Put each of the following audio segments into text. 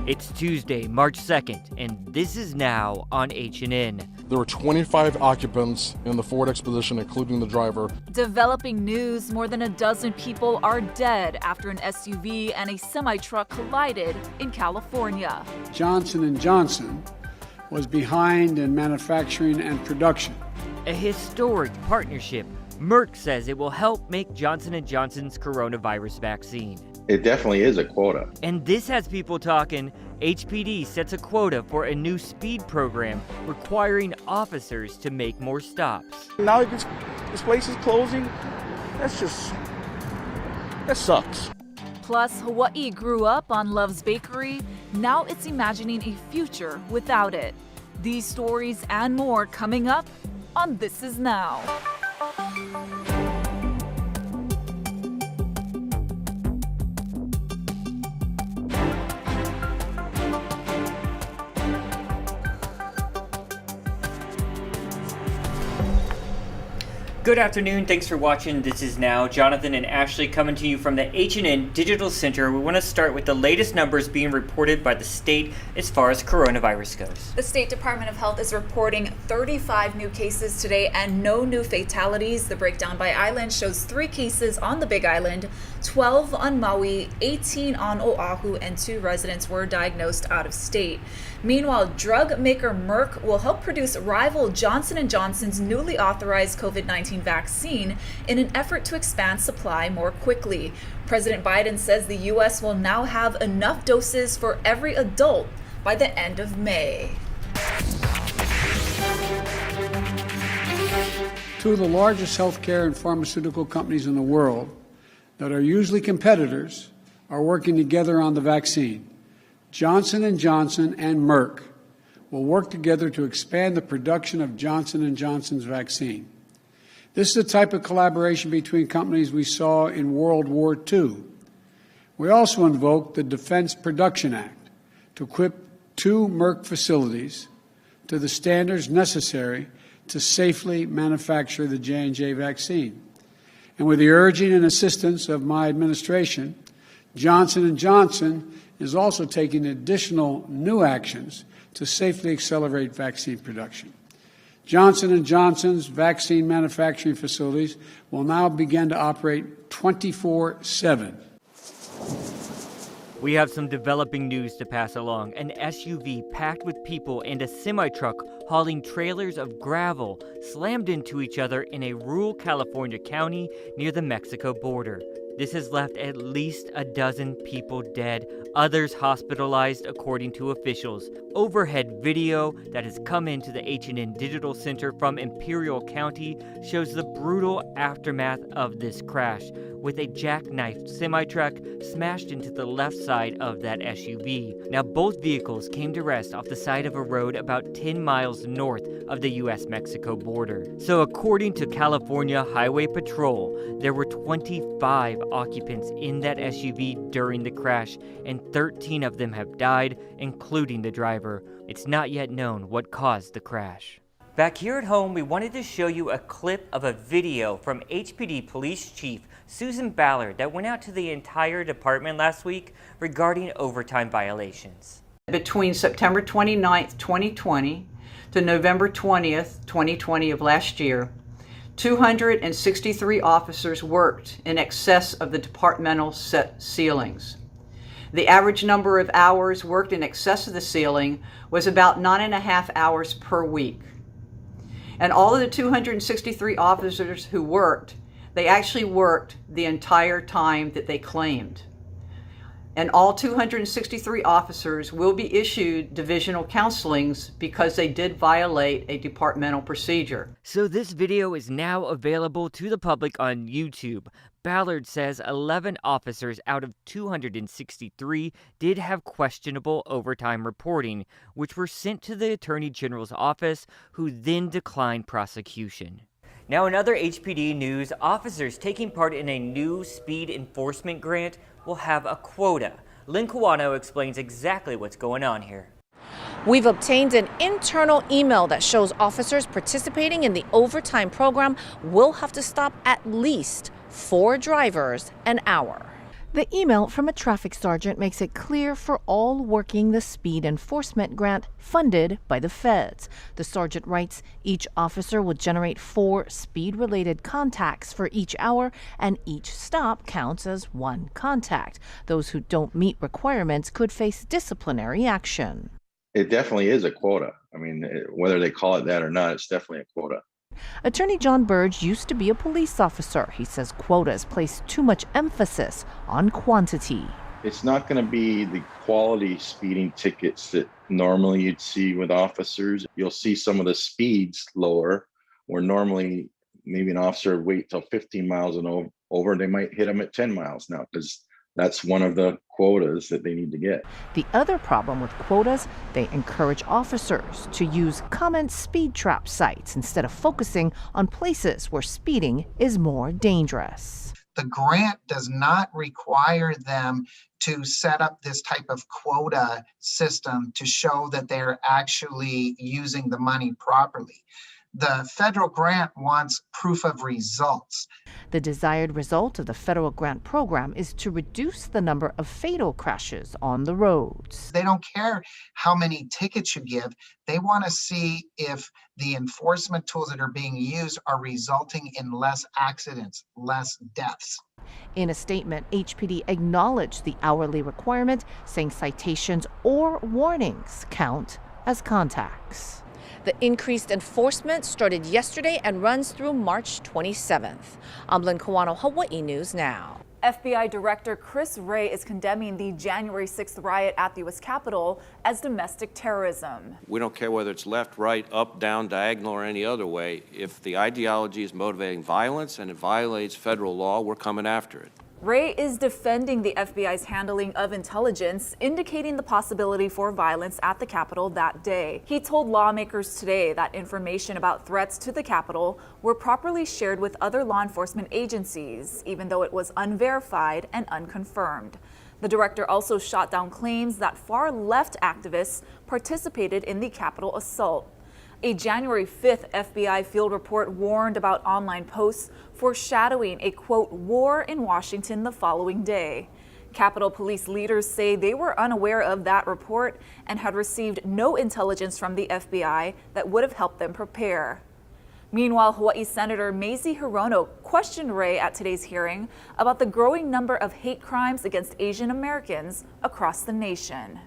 It's Tuesday, March 2nd, and this is now on H&N. There were 25 occupants in the Ford Expedition, including the driver. Developing news, more than a dozen people are dead after an SUV and a semi-truck collided in California. Johnson & Johnson was behind in manufacturing and production. A historic partnership. Merck says it will help make Johnson & Johnson's coronavirus vaccine. It definitely is a quota. And this has people talking. HPD sets a quota for a new speed program requiring officers to make more stops. Now this place is closing. That sucks. Plus, Hawaii grew up on Love's Bakery. Now it's imagining a future without it. These stories and more coming up on This Is Now. Good afternoon, thanks for watching. This is Now. Jonathan and Ashley coming to you from the H&N Digital Center. We want to start with the latest numbers being reported by the state as far as coronavirus goes. The State Department of Health is reporting 35 new cases today and no new fatalities. The breakdown by island shows 3 cases on the Big Island, 12 on Maui, 18 on Oahu, and 2 residents were diagnosed out of state. Meanwhile, drug maker Merck will help produce rival Johnson & Johnson's newly authorized COVID-19 vaccine in an effort to expand supply more quickly. President Biden says the U.S. will now have enough doses for every adult by the end of May. Two of the largest healthcare and pharmaceutical companies in the world that are usually competitors are working together on the vaccine. Johnson & Johnson and Merck will work together to expand the production of Johnson & Johnson's vaccine. This is the type of collaboration between companies we saw in World War II. We also invoked the Defense Production Act to equip 2 Merck facilities to the standards necessary to safely manufacture the J&J vaccine. And with the urging and assistance of my administration, Johnson & Johnson is also taking additional new actions to safely accelerate vaccine production. Johnson & Johnson's vaccine manufacturing facilities will now begin to operate 24/7. We have some developing news to pass along. An SUV packed with people and a semi-truck hauling trailers of gravel slammed into each other in a rural California county near the Mexico border. This has left at least a dozen people dead, others hospitalized according to officials. Overhead video that has come into the H&N Digital Center from Imperial County shows the brutal aftermath of this crash, with a jackknifed semi-truck smashed into the left side of that SUV. Now, both vehicles came to rest off the side of a road about 10 miles north of the U.S.-Mexico border. So according to California Highway Patrol, there were 25 occupants in that SUV during the crash, and 13 of them have died, including the driver. It's not yet known what caused the crash. Back here at home, we wanted to show you a clip of a video from HPD Police Chief Susan Ballard that went out to the entire department last week regarding overtime violations. Between September 29th, 2020 to November 20th, 2020 of last year, 263 officers worked in excess of the departmental set ceilings. The average number of hours worked in excess of the ceiling was about 9.5 hours per week. And all of the 263 officers who worked, they actually worked the entire time that they claimed. And all 263 officers will be issued divisional counselings because they did violate a departmental procedure. So this video is now available to the public on YouTube. Ballard says 11 officers out of 263 did have questionable overtime reporting, which were sent to the Attorney General's office, who then declined prosecution. Now, in other HPD news, officers taking part in a new speed enforcement grant will have a quota. Lynn Kawano explains exactly what's going on here. We've obtained an internal email that shows officers participating in the overtime program will have to stop at least 4 drivers an hour. The email from a traffic sergeant makes it clear for all working the speed enforcement grant funded by the feds. The sergeant writes each officer will generate 4 speed-related contacts for each hour, and each stop counts as 1 contact. Those who don't meet requirements could face disciplinary action. It definitely is a quota. I mean, whether they call it that or not, it's definitely a quota. Attorney John Burge used to be a police officer. He says quotas place too much emphasis on quantity. It's not going to be the quality speeding tickets that normally you'd see with officers. You'll see some of the speeds lower, where normally maybe an officer would wait till 15 miles and over. They might hit them at 10 miles now, because that's one of the quotas that they need to get. The other problem with quotas, they encourage officers to use common speed trap sites instead of focusing on places where speeding is more dangerous. The grant does not require them to set up this type of quota system to show that they're actually using the money properly. The federal grant wants proof of results. The desired result of the federal grant program is to reduce the number of fatal crashes on the roads. They don't care how many tickets you give. They want to see if the enforcement tools that are being used are resulting in less accidents, less deaths. In a statement, HPD acknowledged the hourly requirement, saying citations or warnings count as contacts. The increased enforcement started yesterday and runs through March 27th. I'm Lynn Kawano, Hawaii News Now. FBI Director Chris Wray is condemning the January 6th riot at the U.S. Capitol as domestic terrorism. We don't care whether it's left, right, up, down, diagonal, or any other way. If the ideology is motivating violence and it violates federal law, we're coming after it. Wray is defending the FBI's handling of intelligence, indicating the possibility for violence at the Capitol that day. He told lawmakers today that information about threats to the Capitol were properly shared with other law enforcement agencies, even though it was unverified and unconfirmed. The director also shot down claims that far-left activists participated in the Capitol assault. A January 5th FBI field report warned about online posts foreshadowing a, quote, war in Washington the following day. Capitol Police leaders say they were unaware of that report and had received no intelligence from the FBI that would have helped them prepare. Meanwhile, Hawaii Senator Mazie Hirono questioned Wray at today's hearing about the growing number of hate crimes against Asian Americans across the nation.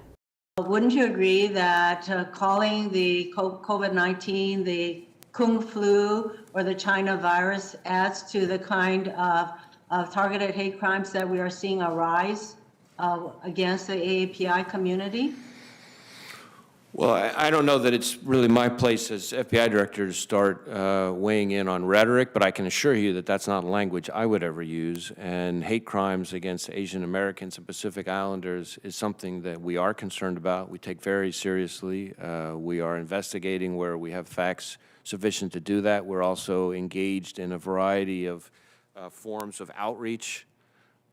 Wouldn't you agree that calling the COVID-19 the Kung flu or the China virus adds to the kind of targeted hate crimes that we are seeing a rise against the AAPI community? Well, I don't know that it's really my place as FBI director to start weighing in on rhetoric, but I can assure you that that's not a language I would ever use. And hate crimes against Asian Americans and Pacific Islanders is something that we are concerned about. We take very seriously. We are investigating where we have facts sufficient to do that. We're also engaged in a variety of forms of outreach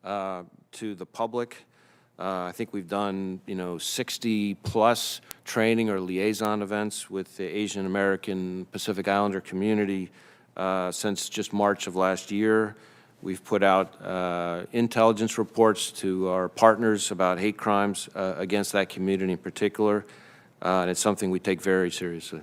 to the public. I think we've done, 60-plus training or liaison events with the Asian American Pacific Islander community since just March of last year. We've put out intelligence reports to our partners about hate crimes against that community in particular, and it's something we take very seriously.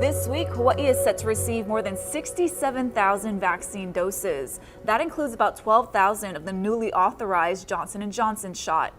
This week, Hawaii is set to receive more than 67,000 vaccine doses. That includes about 12,000 of the newly authorized Johnson & Johnson shot.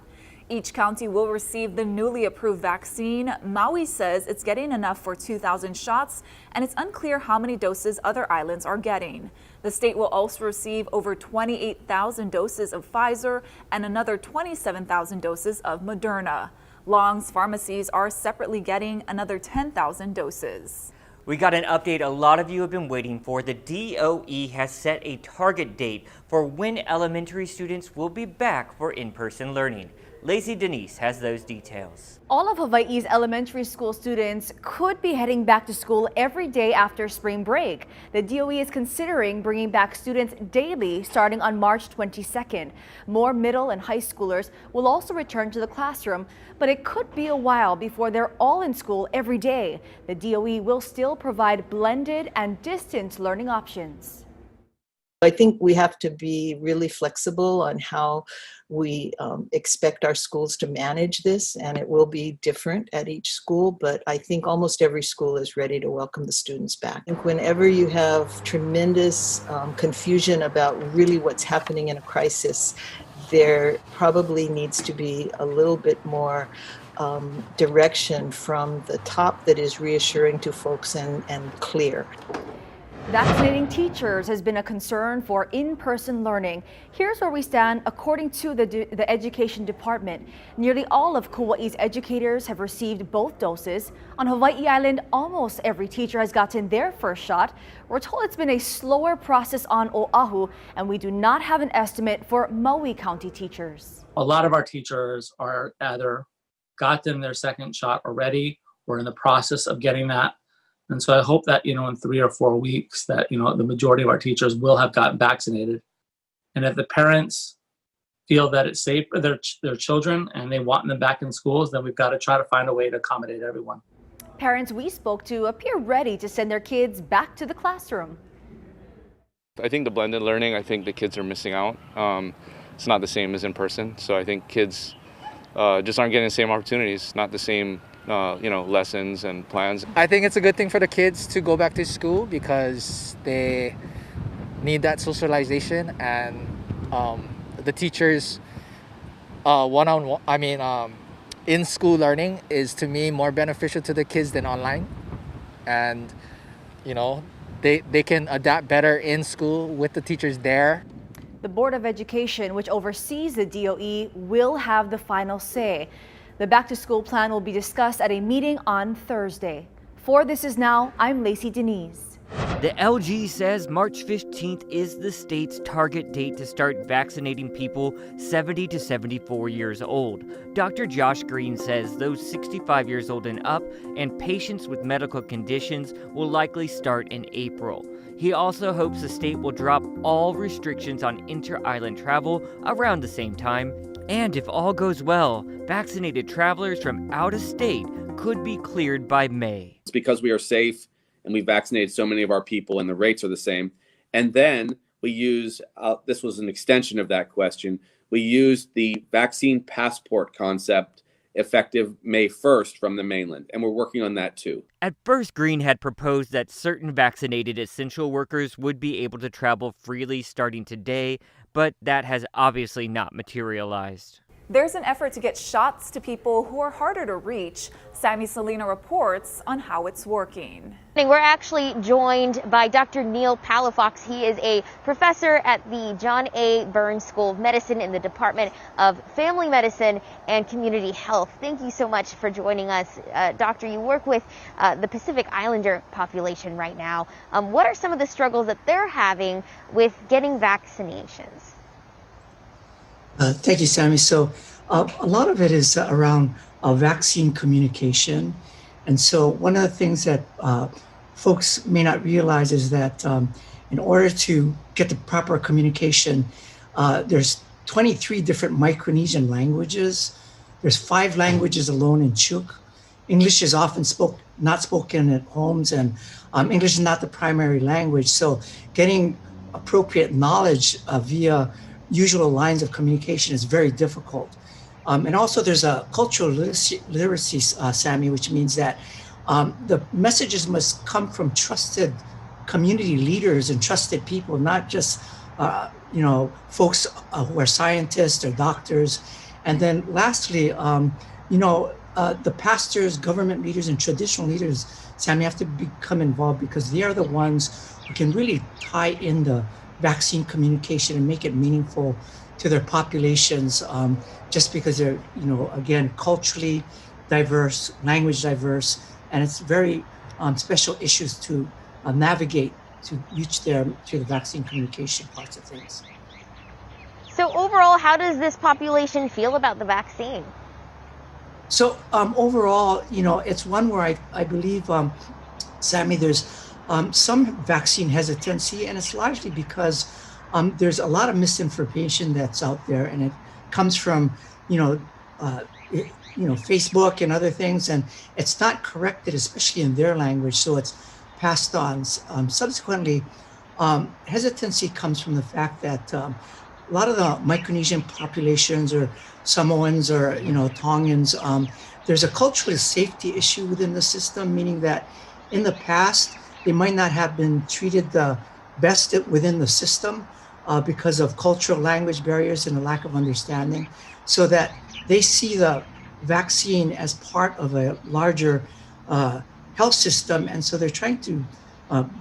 Each county will receive the newly approved vaccine. Maui says it's getting enough for 2,000 shots, and it's unclear how many doses other islands are getting. The state will also receive over 28,000 doses of Pfizer and another 27,000 doses of Moderna. Long's pharmacies are separately getting another 10,000 doses. We got an update a lot of you have been waiting for. The DOE has set a target date for when elementary students will be back for in-person learning. Lacey Denise has those details. All of Hawaii's elementary school students could be heading back to school every day after spring break. The DOE is considering bringing back students daily starting on March 22nd. More middle and high schoolers will also return to the classroom, but it could be a while before they're all in school every day. The DOE will still provide blended and distance learning options. I think we have to be really flexible on how we expect our schools to manage this, and it will be different at each school, but I think almost every school is ready to welcome the students back. I think whenever you have tremendous confusion about really what's happening in a crisis, there probably needs to be a little bit more direction from the top that is reassuring to folks and clear. Vaccinating teachers has been a concern for in-person learning. Here's where we stand according to the Education Department. Nearly all of Kauai's educators have received both doses. On Hawaii Island, almost every teacher has gotten their first shot. We're told it's been a slower process on Oahu, and we do not have an estimate for Maui County teachers. A lot of our teachers are either gotten their second shot already or in the process of getting that. And so I hope that, in 3 or 4 weeks that, the majority of our teachers will have gotten vaccinated. And if the parents feel that it's safe for their children and they want them back in schools, then we've got to try to find a way to accommodate everyone. Parents we spoke to appear ready to send their kids back to the classroom. I think the blended learning, I think the kids are missing out. It's not the same as in person. So I think kids just aren't getting the same opportunities, not the same lessons and plans. I think it's a good thing for the kids to go back to school because they need that socialization, and the teachers in-school learning is, to me, more beneficial to the kids than online. And they can adapt better in school with the teachers there. The Board of Education, which oversees the DOE, will have the final say. The back-to-school plan will be discussed at a meeting on Thursday. For This Is Now, I'm Lacey Denise. The LG says March 15th is the state's target date to start vaccinating people 70 to 74 years old. Dr. Josh Green says those 65 years old and up and patients with medical conditions will likely start in April. He also hopes the state will drop all restrictions on inter-island travel around the same time. And if all goes well, vaccinated travelers from out of state could be cleared by May. It's because we are safe and we vaccinated so many of our people and the rates are the same. And then we use, this was an extension of that question, we used the vaccine passport concept effective May 1st from the mainland, and we're working on that too. At first, Green had proposed that certain vaccinated essential workers would be able to travel freely starting today, but that has obviously not materialized. There's an effort to get shots to people who are harder to reach. Sammy Salina reports on how it's working. We're actually joined by Dr. Neil Palafox. He is a professor at the John A. Burns School of Medicine in the Department of Family Medicine and Community Health. Thank you so much for joining us. Doctor, you work with the Pacific Islander population right now. What are some of the struggles that they're having with getting vaccinations? Thank you, Sammy. So a lot of it is around vaccine communication. And so one of the things that folks may not realize is that in order to get the proper communication, there's 23 different Micronesian languages. There's 5 languages alone in Chuk. English is often not spoken at homes, and English is not the primary language. So getting appropriate knowledge via usual lines of communication is very difficult. And also there's a cultural literacy, Sammy, which means that the messages must come from trusted community leaders and trusted people, not just, folks who are scientists or doctors. And then lastly, the pastors, government leaders, and traditional leaders, Sammy, have to become involved because they are the ones who can really tie in the vaccine communication and make it meaningful to their populations, just because they're, again, culturally diverse, language diverse, and it's very special issues to navigate to reach to the vaccine communication parts of things. So overall, how does this population feel about the vaccine? So overall, it's one where I believe, Sammy, there's some vaccine hesitancy, and it's largely because there's a lot of misinformation that's out there, and it comes from, Facebook and other things, and it's not corrected, especially in their language, so it's passed on. Subsequently, hesitancy comes from the fact that a lot of the Micronesian populations or Samoans or, Tongans, there's a cultural safety issue within the system, meaning that in the past, they might not have been treated the best within the system because of cultural language barriers and a lack of understanding, so that they see the vaccine as part of a larger health system. And so they're trying to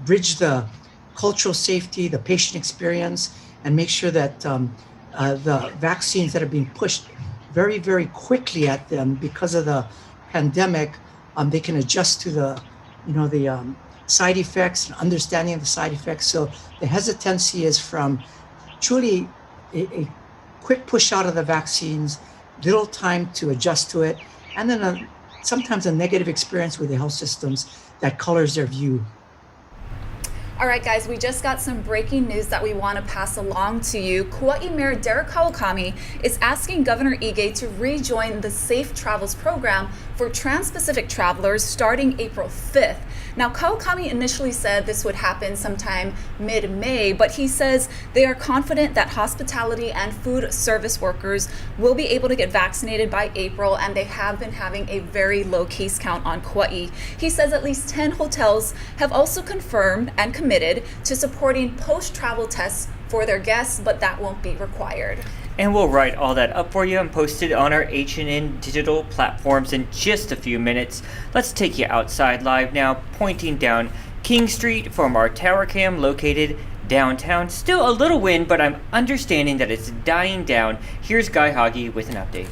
bridge the cultural safety, the patient experience, and make sure that the vaccines that are being pushed very, very quickly at them because of the pandemic, they can adjust to the side effects and understanding of the side effects. So the hesitancy is from truly a quick push out of the vaccines, little time to adjust to it, and then sometimes a negative experience with the health systems that colors their view. All right, guys, we just got some breaking news that we want to pass along to you. Kauai Mayor Derek Kawakami is asking Governor Ige to rejoin the Safe Travels program for Trans-Pacific travelers starting April 5th. Now, Kawakami initially said this would happen sometime mid-May, but he says they are confident that hospitality and food service workers will be able to get vaccinated by April, and they have been having a very low case count on Kauai. He says at least 10 hotels have also confirmed and committed to supporting post-travel tests for their guests, but that won't be required. And we'll write all that up for you and post it on our H&N digital platforms in just a few minutes. Let's take you outside live now, pointing down King Street from our tower cam located downtown. Still a little wind, but I'm understanding that it's dying down. Here's Guy Hoggy with an update.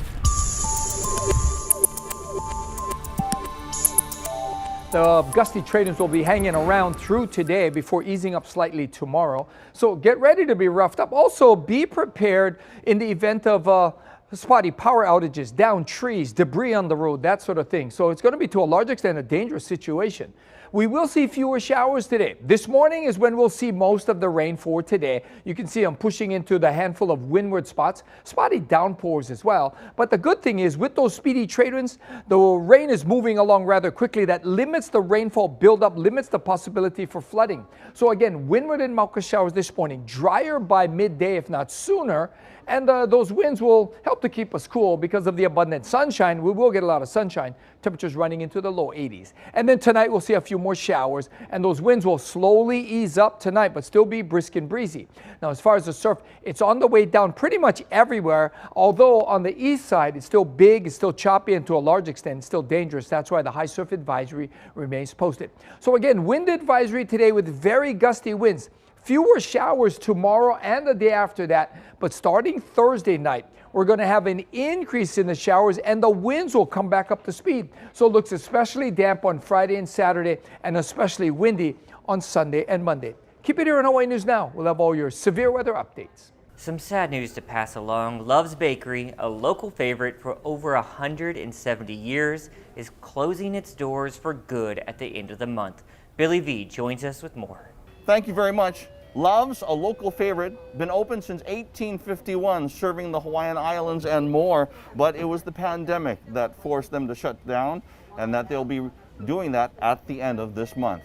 The gusty trade winds will be hanging around through today before easing up slightly tomorrow. So get ready to be roughed up. Also, be prepared in the event of spotty power outages, downed trees, debris on the road, that sort of thing. So it's going to be to a large extent a dangerous situation. We will see fewer showers today. This morning is when we'll see most of the rain for today. You can see I'm pushing into the handful of windward spots, spotty downpours as well. But the good thing is with those speedy trade winds, the rain is moving along rather quickly. That limits the rainfall buildup, limits the possibility for flooding. So again, windward and Mauka showers this morning, drier by midday if not sooner. And those winds will help to keep us cool because of the abundant sunshine. We will get a lot of sunshine. Temperatures running into the low 80s. And then tonight we'll see a few more showers, and those winds will slowly ease up tonight, but still be brisk and breezy. Now, as far as the surf, it's on the way down pretty much everywhere, although on the east side it's still big, it's still choppy, and to a large extent it's still dangerous. That's why the high surf advisory remains posted. So again, wind advisory today with very gusty winds. Fewer showers tomorrow and the day after that, but starting Thursday night, we're going to have an increase in the showers and the winds will come back up to speed. So it looks especially damp on Friday and Saturday and especially windy on Sunday and Monday. Keep it here on Hawaii News Now. We'll have all your severe weather updates. Some sad news to pass along. Love's Bakery, a local favorite for over 170 years, is closing its doors for good at the end of the month. Billy V joins us with more. Thank you very much. Love's, a local favorite, been open since 1851, serving the Hawaiian Islands and more, but it was the pandemic that forced them to shut down, and that they'll be doing that at the end of this month.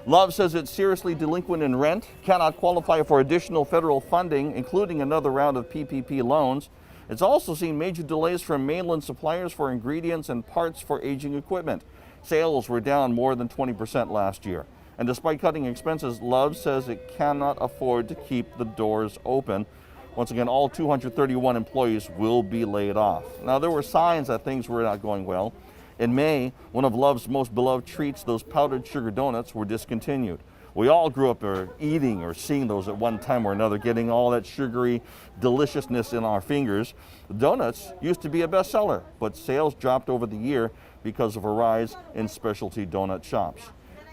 Love says it's seriously delinquent in rent, cannot qualify for additional federal funding, including another round of PPP loans. It's also seen major delays from mainland suppliers for ingredients and parts for aging equipment. Sales were down more than 20% last year. And despite cutting expenses, Love says it cannot afford to keep the doors open. Once again, all 231 employees will be laid off. Now, there were signs that things were not going well. In May, one of Love's most beloved treats, those powdered sugar donuts, were discontinued. We all grew up eating or seeing those at one time or another, getting all that sugary deliciousness in our fingers. The donuts used to be a bestseller, but sales dropped over the year because of a rise in specialty donut shops.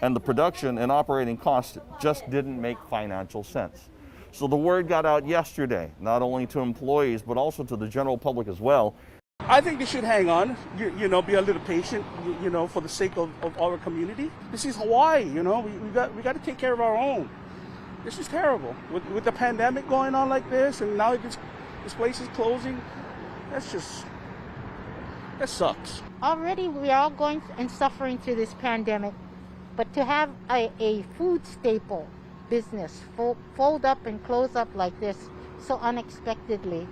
And the production and operating costs just didn't make financial sense. So the word got out yesterday, not only to employees, but also to the general public as well. I think they should hang on, be a little patient, for the sake of our community. This is Hawaii, we got to take care of our own. This is terrible. With the pandemic going on like this, and now this place is closing, that sucks. Already we are all going and suffering through this pandemic. But to have a food staple business fold up and close up like this so unexpectedly.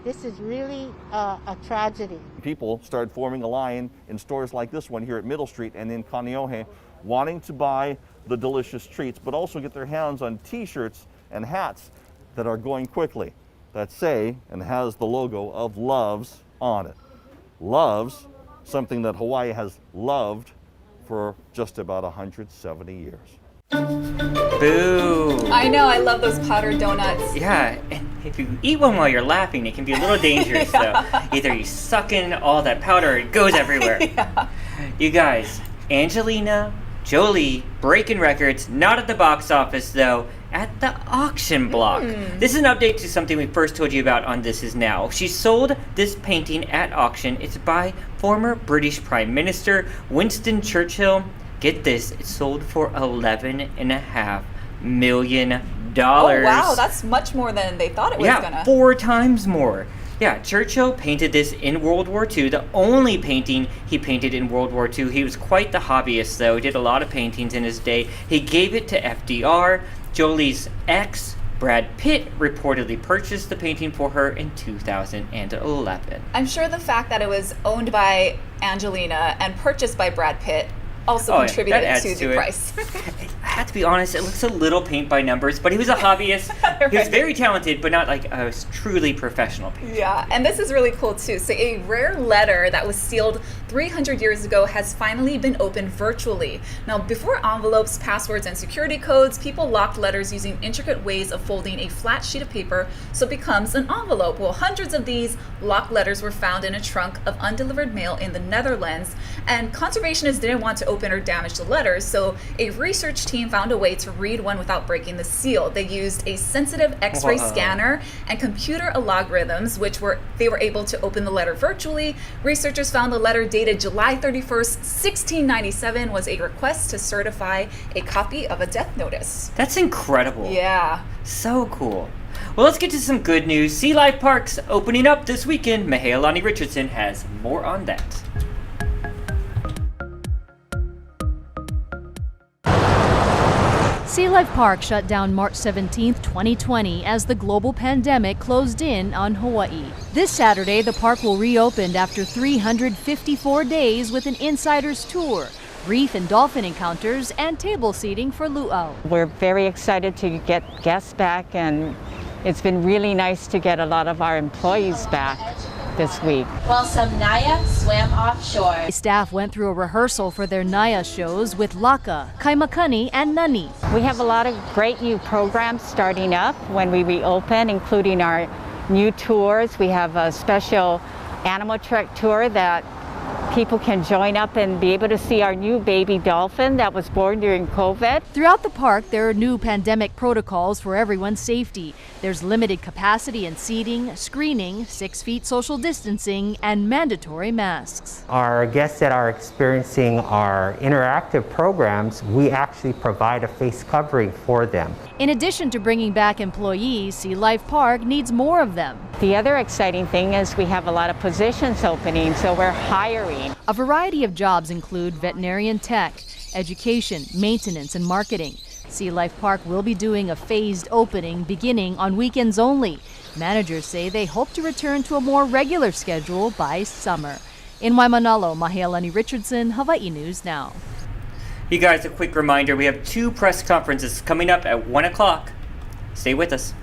This is really a tragedy. People started forming a line in stores like this one here at Middle Street and in Kaneohe, wanting to buy the delicious treats, but also get their hands on t-shirts and hats that are going quickly, that say and has the logo of Loves on it. Loves, something that Hawaii has loved for just about 170 years. Boo. I know, I love those powdered donuts. Yeah, and if you eat one while you're laughing, it can be a little dangerous, though. Either you suck in all that powder or it goes everywhere. Yeah. You guys, Angelina Jolie breaking records, not at the box office, though, at the auction block. This is an update to something we first told you about on This Is Now. She sold this painting at auction. It's by former British Prime Minister Winston Churchill. Get this, it sold for $11.5 million. Oh wow, that's much more than they thought it was gonna. 4 times more. Yeah, Churchill painted this in World War II, the only painting he painted in World War II. He was quite the hobbyist, though. He did a lot of paintings in his day. He gave it to FDR. Jolie's ex, Brad Pitt, reportedly purchased the painting for her in 2011. I'm sure the fact that it was owned by Angelina and purchased by Brad Pitt also contributed to the price. I have to be honest, it looks a little paint by numbers, but he was a hobbyist. Right. He was very talented, but not like a truly professional painter. Yeah, and this is really cool too. So a rare letter that was sealed 300 years ago has finally been opened virtually. Now, before envelopes, passwords, and security codes, people locked letters using intricate ways of folding a flat sheet of paper so it becomes an envelope. Well, hundreds of these locked letters were found in a trunk of undelivered mail in the Netherlands, and conservationists didn't want to open or damage the letters, so a research team found a way to read one without breaking the seal. They used a sensitive X-ray scanner and computer algorithms, they were able to open the letter virtually. Researchers found the letter dated July 31st, 1697 was a request to certify a copy of a death notice. That's incredible. Yeah. So cool. Well, let's get to some good news. Sea Life Parks opening up this weekend. Mahealani Richardson has more on that. Sea Life Park shut down March 17, 2020, as the global pandemic closed in on Hawaii. This Saturday, the park will reopen after 354 days with an insider's tour, reef and dolphin encounters, and table seating for luau. We're very excited to get guests back, and it's been really nice to get a lot of our employees back this week. While some Naya swam offshore. Staff went through a rehearsal for their Naya shows with Laka, Kaimakani, and Nani. We have a lot of great new programs starting up when we reopen, including our new tours. We have a special animal trek tour that people can join up and be able to see our new baby dolphin that was born during COVID. Throughout the park, there are new pandemic protocols for everyone's safety. There's limited capacity and seating, screening, 6 feet social distancing, and mandatory masks. Our guests that are experiencing our interactive programs, we actually provide a face covering for them. In addition to bringing back employees, Sea Life Park needs more of them. The other exciting thing is we have a lot of positions opening, so we're hiring. A variety of jobs include veterinarian tech, education, maintenance, and marketing. Sea Life Park will be doing a phased opening beginning on weekends only. Managers say they hope to return to a more regular schedule by summer. In Waimanalo, Mahealani Richardson, Hawaii News Now. You guys, a quick reminder, we have 2 press conferences coming up at 1 o'clock. Stay with us.